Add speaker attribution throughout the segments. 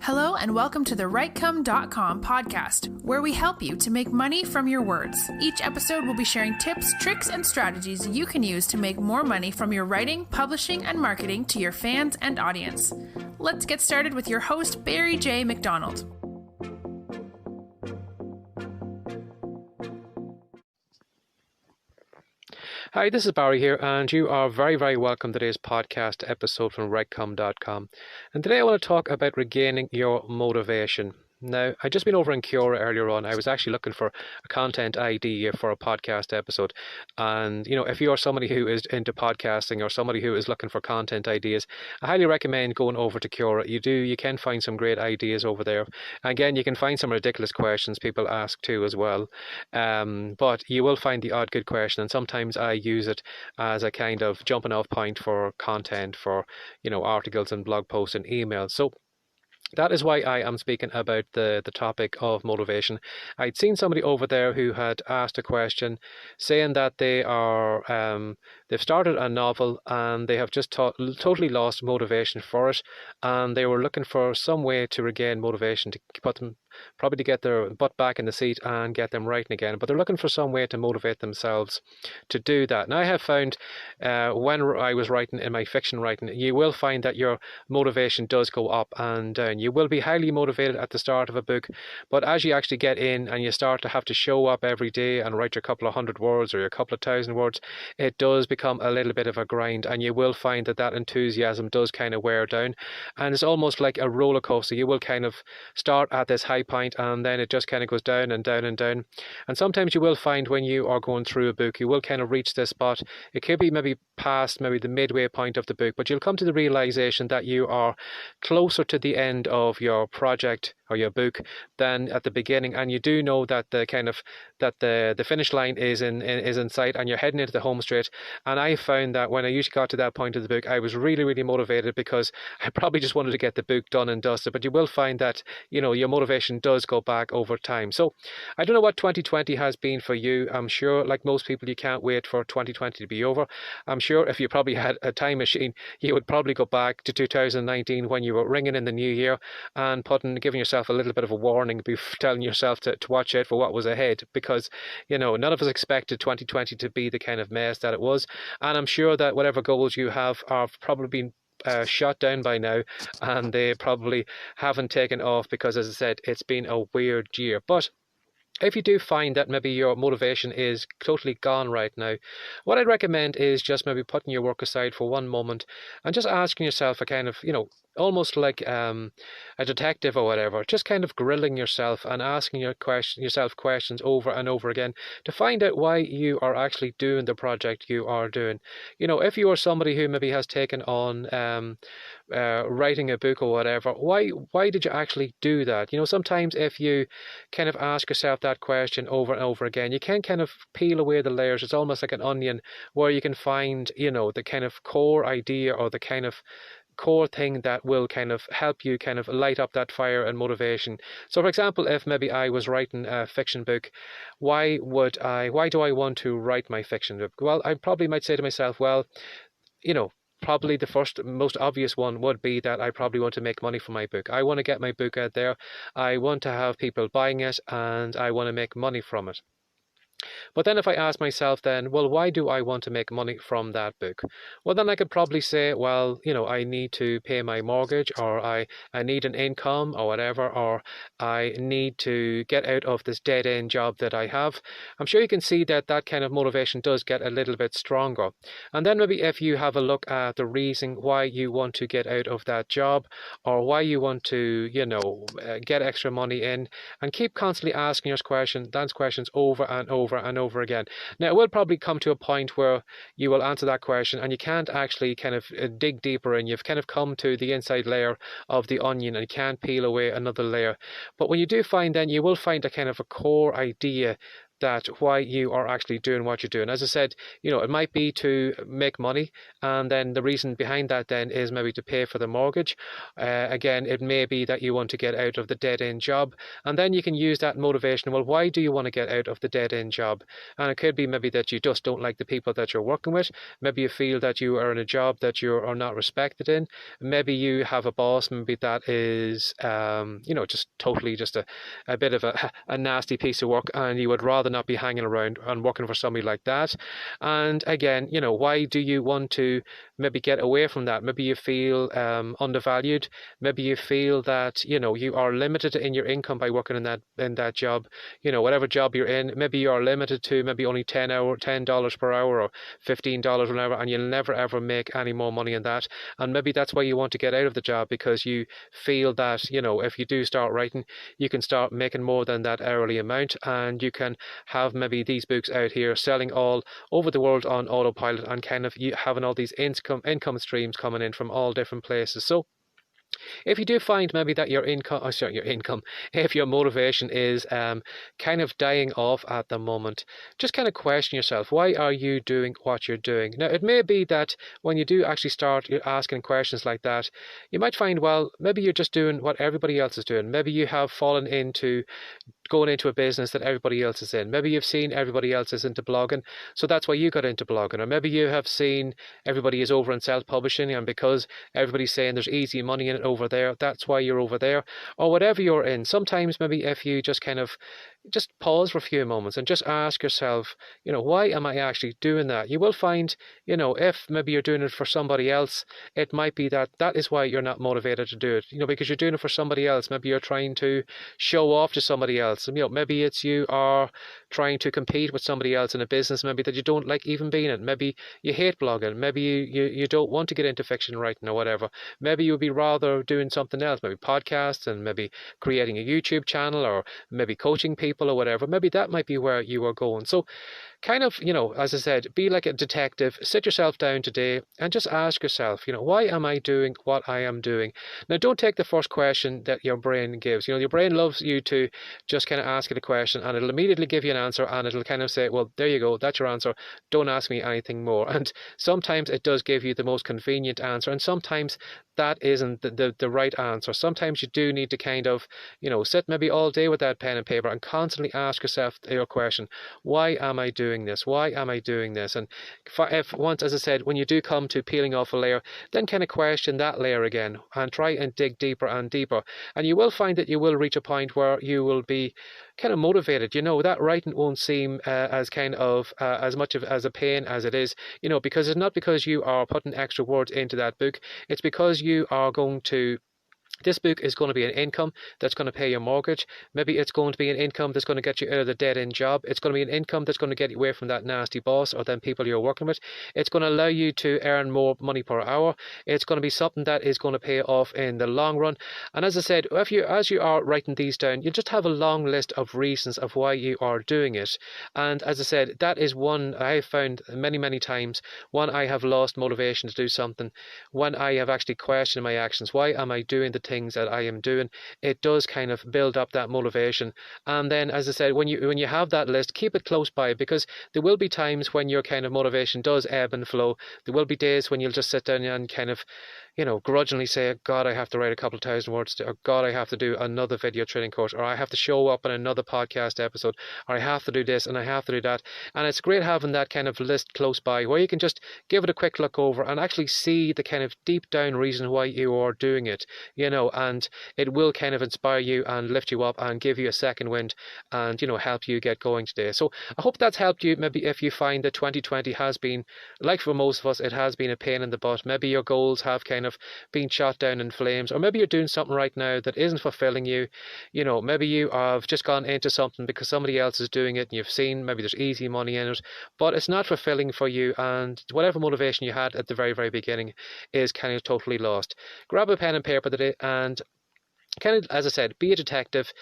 Speaker 1: Hello and welcome to the WriteCome.com podcast, where we help you to make money from your words. Each episode will be sharing tips, tricks, and strategies you can use to make more money from your writing, publishing, and marketing to your fans and audience. Let's get started with your host, Barry J. McDonald.
Speaker 2: Hi, this is Barry here, and you are very, very welcome to today's podcast episode from WriteCome.com. And today I want to talk about regaining your motivation. Now, I'd just been over in Quora earlier on. I was actually looking for a content idea for a podcast episode. And, if you're somebody who is into podcasting or somebody who is looking for content ideas, I highly recommend going over to Quora. You can find some great ideas over there. Again, you can find some ridiculous questions people ask too as well. But you will find the odd good question. And sometimes I use it as a kind of jumping off point for content for, articles and blog posts and emails. So that is why I am speaking about the topic of motivation. I'd seen somebody over there who had asked a question saying that they've started a novel and they have just totally lost motivation for it, and they were looking for some way to regain motivation, to put them probably to get their butt back in the seat and get them writing again. But they're looking for some way to motivate themselves to do that. And I have found when I was writing in my fiction writing, you will find that your motivation does go up and down. You will be highly motivated at the start of a book, but as you actually get in and you start to have to show up every day and write your couple of hundred words or your couple of thousand words, it does become a little bit of a grind, and you will find that enthusiasm does kind of wear down, and it's almost like a roller coaster. You will kind of start at this high point and then it just kind of goes down and down and down. And sometimes you will find when you are going through a book, you will kind of reach this spot. It could be maybe past maybe the midway point of the book, but you'll come to the realization that you are closer to the end of your project or your book than at the beginning, and you do know that the finish line is in sight and you're heading into the home straight. And I found that when I usually got to that point of the book, I was really, really motivated because I probably just wanted to get the book done and dusted. But you will find that your motivation does go back over time. So I don't know what 2020 has been for you. I'm sure, like most people, you can't wait for 2020 to be over. I'm sure if you probably had a time machine, you would probably go back to 2019 when you were ringing in the new year and giving yourself a little bit of a warning, telling yourself to watch out for what was ahead, because none of us expected 2020 to be the kind of mess that it was. And I'm sure that whatever goals you have are probably been shot down by now, and they probably haven't taken off because, as I said, it's been a weird year. But if you do find that maybe your motivation is totally gone right now, what I'd recommend is just maybe putting your work aside for one moment and just asking yourself a kind of, almost like a detective or whatever, just kind of grilling yourself and asking yourself questions over and over again to find out why you are actually doing the project you are doing. If you are somebody who maybe has taken on writing a book or whatever, why did you actually do that? Sometimes if you kind of ask yourself that question over and over again, you can kind of peel away the layers. It's almost like an onion where you can find, the kind of core idea or the kind of core thing that will kind of help you kind of light up that fire and motivation. So for example, if maybe I was writing a fiction book, why do I want to write my fiction book? Well, I probably might say to myself, well, probably the first most obvious one would be that I probably want to make money from my book. I want to get my book out there. I want to have people buying it and I want to make money from it. But then if I ask myself then, well, why do I want to make money from that book? Well, then I could probably say, well, I need to pay my mortgage, or I need an income or whatever, or I need to get out of this dead-end job that I have. I'm sure you can see that kind of motivation does get a little bit stronger. And then maybe if you have a look at the reason why you want to get out of that job, or why you want to, get extra money in, and keep constantly asking those questions over and over and over again. Now, it will probably come to a point where you will answer that question and you can't actually kind of dig deeper, and you've kind of come to the inside layer of the onion and you can't peel away another layer. But when you do find, then you will find a kind of a core idea that why you are actually doing what you're doing. As I said, it might be to make money, and then the reason behind that then is maybe to pay for the mortgage. Again, it may be that you want to get out of the dead-end job, and then you can use that motivation. Well, why do you want to get out of the dead-end job? And it could be maybe that you just don't like the people that you're working with. Maybe you feel that you are in a job that you are not respected in. Maybe you have a boss, maybe that is, just totally just a bit of a nasty piece of work, and you would rather not be hanging around and working for somebody like that. And again, why do you want to maybe get away from that? Maybe you feel undervalued. Maybe you feel that you are limited in your income by working in that job. Whatever job you're in, maybe you are limited to maybe only $10 per hour or $15 whatever, and you'll never ever make any more money in that. And maybe that's why you want to get out of the job, because you feel that if you do start writing, you can start making more than that hourly amount, and you can have maybe these books out here selling all over the world on autopilot, and kind of you having all these income streams coming in from all different places. So if you do find maybe that your income, if your motivation is kind of dying off at the moment, just kind of question yourself, why are you doing what you're doing? Now, it may be that when you do actually start asking questions like that, you might find, well, maybe you're just doing what everybody else is doing. Maybe you have fallen into going into a business that everybody else is in. Maybe you've seen everybody else is into blogging, so that's why you got into blogging. Or maybe you have seen everybody is over in self-publishing, and because everybody's saying there's easy money in it over there, that's why you're over there. Or whatever you're in. Sometimes maybe if you just kind of just pause for a few moments and just ask yourself, why am I actually doing that? You will find, if maybe you're doing it for somebody else, it might be that is why you're not motivated to do it, because you're doing it for somebody else. Maybe you're trying to show off to somebody else. Maybe it's you are trying to compete with somebody else in a business, maybe that you don't like even being in. Maybe you hate blogging. Maybe you don't want to get into fiction writing or whatever. Maybe you'd be rather doing something else, maybe podcasts and maybe creating a YouTube channel or maybe coaching people or whatever. Maybe that might be where you are going. So kind of, as I said, be like a detective. Sit yourself down today and just ask yourself, why am I doing what I am doing? Now, don't take the first question that your brain gives. Your brain loves you to just kind of ask it a question, and it'll immediately give you an answer, and it'll kind of say, well, there you go, that's your answer. Don't ask me anything more. And sometimes it does give you the most convenient answer, and sometimes that isn't the right answer. Sometimes you do need to kind of, sit maybe all day with that pen and paper and constantly ask yourself your question, why am I doing this? Why am I doing this? And if once, as I said, when you do come to peeling off a layer, then kind of question that layer again and try and dig deeper and deeper. And you will find that you will reach a point where you will be kind of motivated. That writing won't seem as kind of as much of as a pain as it is, because it's not because you are putting extra words into that book. It's because you are going to This book is going to be an income that's going to pay your mortgage. Maybe it's going to be an income that's going to get you out of the dead-end job. It's going to be an income that's going to get you away from that nasty boss or them people you're working with. It's going to allow you to earn more money per hour. It's going to be something that is going to pay off in the long run. And as I said, as you are writing these down, you just have a long list of reasons of why you are doing it. And as I said, that is one I have found many, many times when I have lost motivation to do something, when I have actually questioned my actions. Why am I doing the things that I am doing? It does kind of build up that motivation. And then, as I said, when you have that list, keep it close by, because there will be times when your kind of motivation does ebb and flow. There will be days when you'll just sit down and kind of, grudgingly say, God, I have to write a couple of thousand words, or God, I have to do another video training course, or I have to show up in another podcast episode, or I have to do this and I have to do that. And it's great having that kind of list close by where you can just give it a quick look over and actually see the kind of deep down reason why you are doing it, and it will kind of inspire you and lift you up and give you a second wind and, help you get going today. So I hope that's helped you. Maybe if you find that 2020 has been, like for most of us, it has been a pain in the butt. Maybe your goals have kind of been shot down in flames, or maybe you're doing something right now that isn't fulfilling you. Maybe you have just gone into something because somebody else is doing it and you've seen maybe there's easy money in it, but it's not fulfilling for you, and whatever motivation you had at the very, very beginning is kind of totally lost. Grab a pen and paper today and kind of, as I said, be a detective.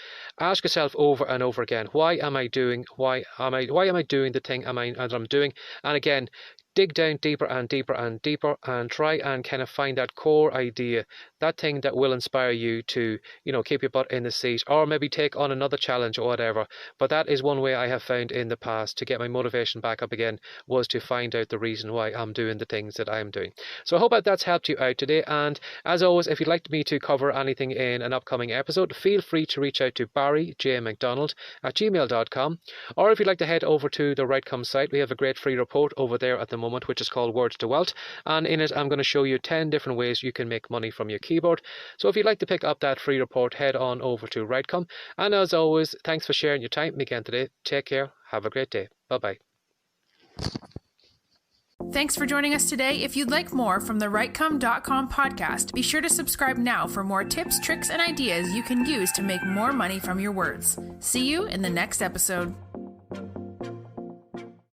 Speaker 2: Ask yourself over and over again, why am I doing the thing that I'm doing? And again, dig down deeper and deeper and deeper and try and kind of find that core idea, that thing that will inspire you to, keep your butt in the seat or maybe take on another challenge or whatever. But that is one way I have found in the past to get my motivation back up again, was to find out the reason why I'm doing the things that I'm doing. So I hope that's helped you out today. And as always, if you'd like me to cover anything in an upcoming episode, feel free to reach out to barryjmcdonald@gmail.com. Or if you'd like to head over to the Rightcome site, we have a great free report over there at the moment, which is called Words to Wealth. And in it, I'm going to show you 10 different ways you can make money from your keyboard. So if you'd like to pick up that free report, head on over to Rightcome. And as always, thanks for sharing your time again today. Take care. Have a great day. Bye-bye.
Speaker 1: Thanks for joining us today. If you'd like more from the Rightcome.com podcast, be sure to subscribe now for more tips, tricks, and ideas you can use to make more money from your words. See you in the next episode.